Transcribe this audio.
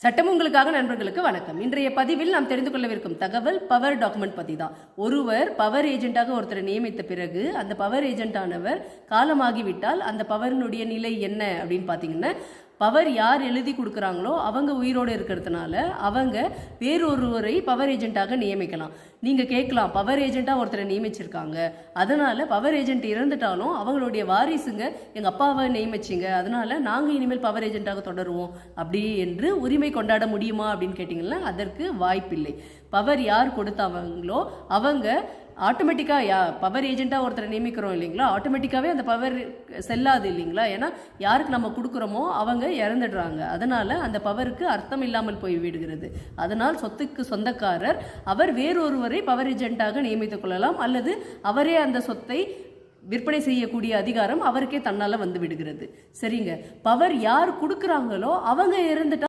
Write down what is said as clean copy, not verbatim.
சட்டம் உங்களுக்காக நண்பர்களுக்கு வணக்கம். இன்றைய பதிவில் நாம் தெரிந்து கொள்ளவிருக்கும் தகவல் பவர் டாக்குமெண்ட் பற்றி தான். ஒருவர் பவர் ஏஜென்ட்டாக ஒருத்தரை நியமித்த பிறகு அந்த பவர் ஏஜென்ட் ஆனவர் காலமாகிவிட்டால் அந்த பவரினுடைய நிலை என்ன அப்படின்னு பார்த்தீங்கன்னா, பவர் யார் எழுதி கொடுக்குறாங்களோ அவங்க உயிரோடு இருக்கிறதுனால அவங்க வேறொருவரை பவர் ஏஜென்ட்டாக நியமிக்கலாம். நீங்கள் கேட்கலாம், பவர் ஏஜென்ட்டாக ஒருத்தரை நியமிச்சிருக்காங்க, அதனால் பவர் ஏஜென்ட் இறந்துட்டாலும் அவங்களுடைய வாரிசுங்க எங்கள் அப்பாவை நியமிச்சிங்க, அதனால் நாங்கள் இனிமேல் பவர் ஏஜென்ட்டாக தொடருவோம் அப்படி என்று உரிமை கொண்டாட முடியுமா அப்படின்னு கேட்டிங்கன்னா அதற்கு வாய்ப்பில்லை. பவர் யார் கொடுத்தவங்களோ அவங்க ஆட்டோமேட்டிக்காக பவர் ஏஜென்ட்டாக ஒருத்தரை நியமிக்கிறோம் இல்லைங்களா, ஆட்டோமேட்டிக்காகவே அந்த பவர் செல்லாது இல்லைங்களா. ஏன்னா யாருக்கு நம்ம கொடுக்குறோமோ அவங்க இறந்துடுறாங்க, அதனால் அந்த பவருக்கு அர்த்தம் இல்லாமல் போய் விடுகிறது. அதனால் சொத்துக்கு சொந்தக்காரர் அவர் வேறொருவரை பவர் ஏஜென்ட்டாக நியமித்துக் கொள்ளலாம், அல்லது அவரே அந்த சொத்தை விற்பனை செய்யக்கூடிய அதிகாரம் அவருக்கே தன்னால் வந்து விடுகிறது. சரிங்க, பவர் யார் கொடுக்குறாங்களோ அவங்க இறந்துட்டா